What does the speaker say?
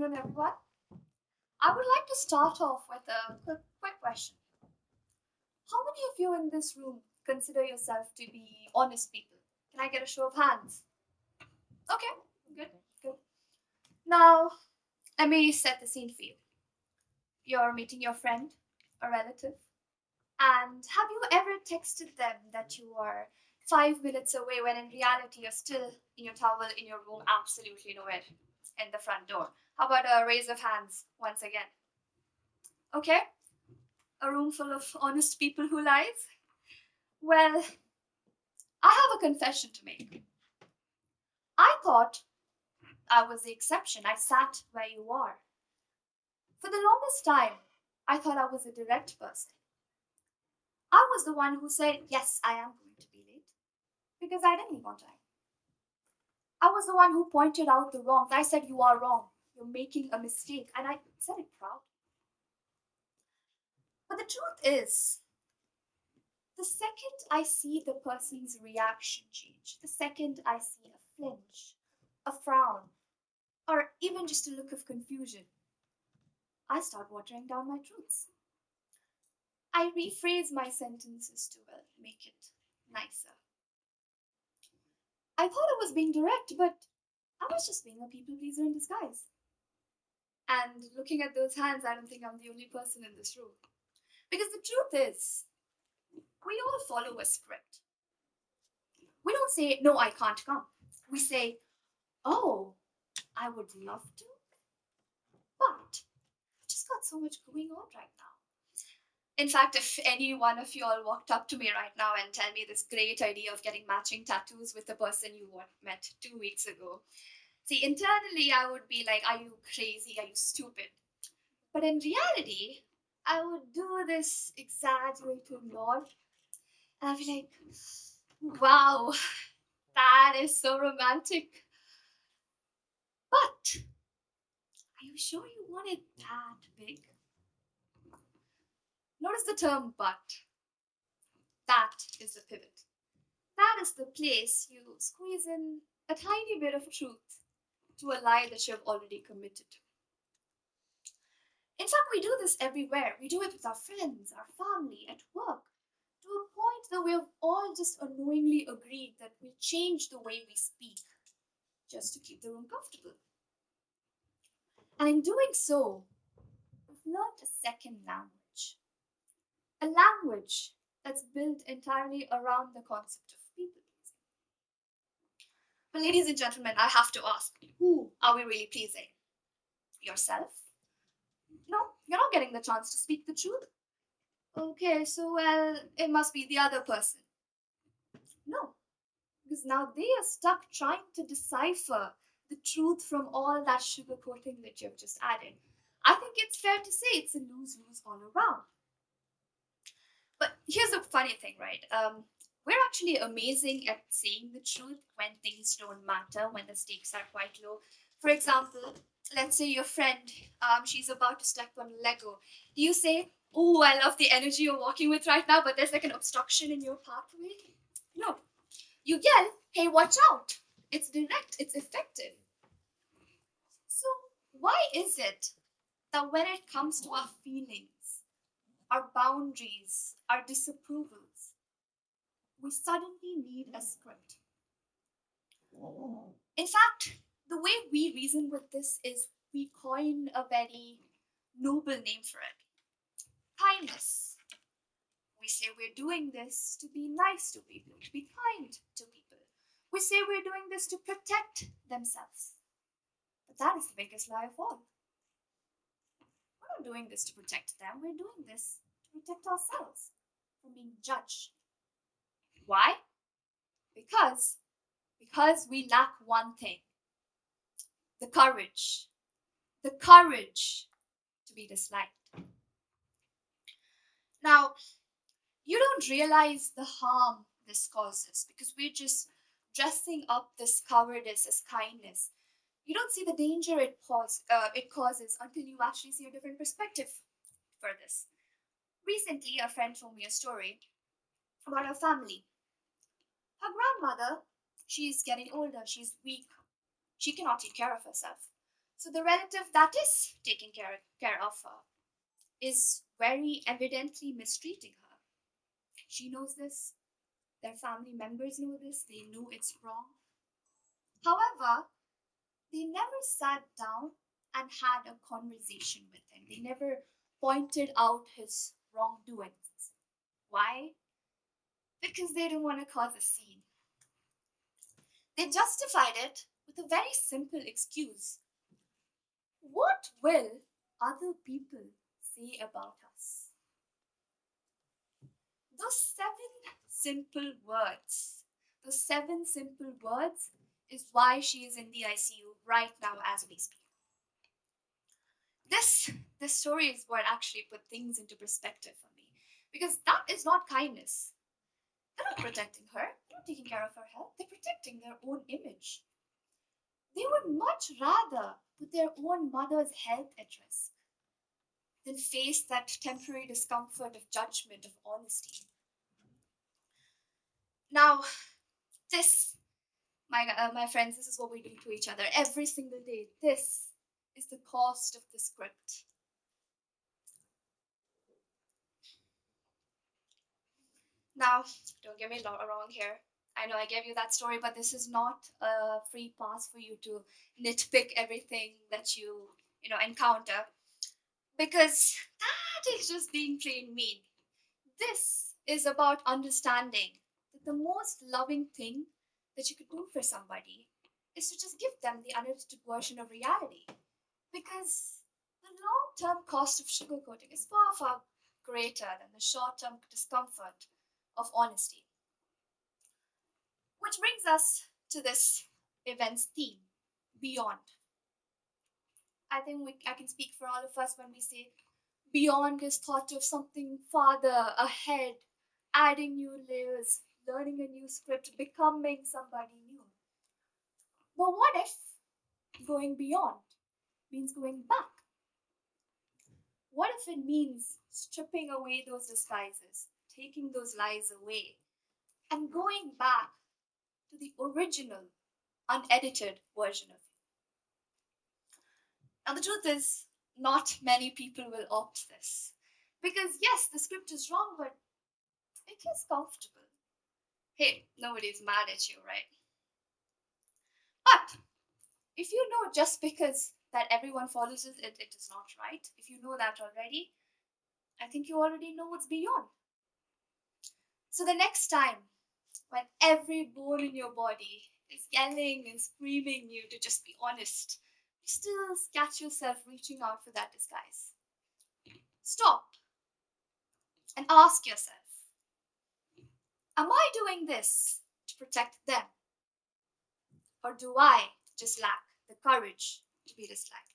afternoon, everyone. I would like to start off with a quick question. How many of you in this room consider yourself to be honest people? Can I get a show of hands? Okay, good, good. Now, let me set the scene for you. You're meeting your friend, a relative, and have you ever texted them that you are 5 minutes away when in reality you're still in your towel in your room, absolutely nowhere in the front door? How about a raise of hands once again? Okay, a room full of honest people who lies? Well, I have a confession to make. I thought I was the exception. I sat where you are. For the longest time, I thought I was a direct person. I was the one who said, yes, I am going to be late because I didn't leave on time. I was the one who pointed out the wrongs. I said, you are wrong. You're making a mistake. And I said it proud. But the truth is, the second I see the person's reaction change, the second I see a flinch, a frown, or even just a look of confusion, I start watering down my truths. I rephrase my sentences to make it nicer. I thought I was being direct, but I was just being a people pleaser in disguise. And looking at those hands, I don't think I'm the only person in this room. Because the truth is, we all follow a script. We don't say, no, I can't come. We say, oh, I would love to, but I've just got so much going on right now. In fact, if any one of you all walked up to me right now and tell me this great idea of getting matching tattoos with the person you met 2 weeks ago, see, internally I would be like, are you crazy? Are you stupid? But in reality, I would do this exaggerated nod and I'd be like, wow, that is so romantic. But are you sure you want it that big? Notice the term but. That is the pivot. That is the place you squeeze in a tiny bit of truth to a lie that you have already committed to. In fact, we do this everywhere. We do it with our friends, our family, at work, to a point that we have all just unknowingly agreed that we change the way we speak just to keep the room comfortable. And in doing so, we've learned a second language. A language that's built entirely around the concept of people pleasing. But, ladies and gentlemen, I have to ask, who are we really pleasing? Yourself? No, you're not getting the chance to speak the truth. Okay, so, well, it must be the other person. No, because now they are stuck trying to decipher the truth from all that sugarcoating that you've just added. I think it's fair to say it's a lose lose all around. But here's the funny thing, right? We're actually amazing at saying the truth when things don't matter, when the stakes are quite low. For example, let's say your friend, she's about to step on Lego. Do you say, "Oh, I love the energy you're walking with right now, but there's like an obstruction in your pathway"? No, you yell, "Hey, watch out!" It's direct, it's effective. So why is it that when it comes to our feelings, our boundaries, our disapprovals, we suddenly need a script? In fact, the way we reason with this is we coin a very noble name for it: kindness. We say we're doing this to be nice to people, to be kind to people. We say we're doing this to protect themselves. But that is the biggest lie of all. We're not doing this to protect them, we're doing this to protect ourselves from being judged. Why? Because because we lack one thing: the courage. The courage to be disliked. Now, you don't realize the harm this causes because we're just dressing up this cowardice as kindness. You don't see the danger it causes until you actually see a different perspective for this. Recently, a friend told me a story about her family. Her grandmother, she's getting older, she's weak, she cannot take care of herself. So the relative that is taking care of her is very evidently mistreating her. She knows this, their family members know this, they know it's wrong. However, they never sat down and had a conversation with him. They never pointed out his wrongdoings. Why? Because they didn't want to cause a scene. They justified it with a very simple excuse. What will other people say about us? Those those seven simple words is why she is in the ICU right now as we speak. This this story is what actually put things into perspective for me. Because that is not kindness. They're not protecting her, they're not taking care of her health, they're protecting their own image. They would much rather put their own mother's health at risk than face that temporary discomfort of judgment, of honesty. Now, this, my friends, this is what we do to each other every single day. This is the cost of the script. Now, don't get me wrong here. I know I gave you that story, but this is not a free pass for you to nitpick everything that you encounter, because that is just being plain mean. This is about understanding that the most loving thing that you could do for somebody is to just give them the unedited version of reality. Because the long term cost of sugarcoating is far, far greater than the short term discomfort of honesty. Which brings us to this event's theme, beyond. I think I can speak for all of us when we say beyond is thought of something farther ahead, adding new layers, learning a new script, becoming somebody new. But what if going beyond means going back? What if it means stripping away those disguises, taking those lies away, and going back to the original, unedited version of you? Now, the truth is, not many people will opt this. Because, yes, the script is wrong, but it is comfortable. Hey, nobody's mad at you, right? But if you know just because that everyone follows it, it is not right, if you know that already, I think you already know what's beyond. So the next time when every bone in your body is yelling and screaming you to just be honest, you still catch yourself reaching out for that disguise. Stop and ask yourself, am I doing this to protect them? Or do I just lack the courage to be disliked?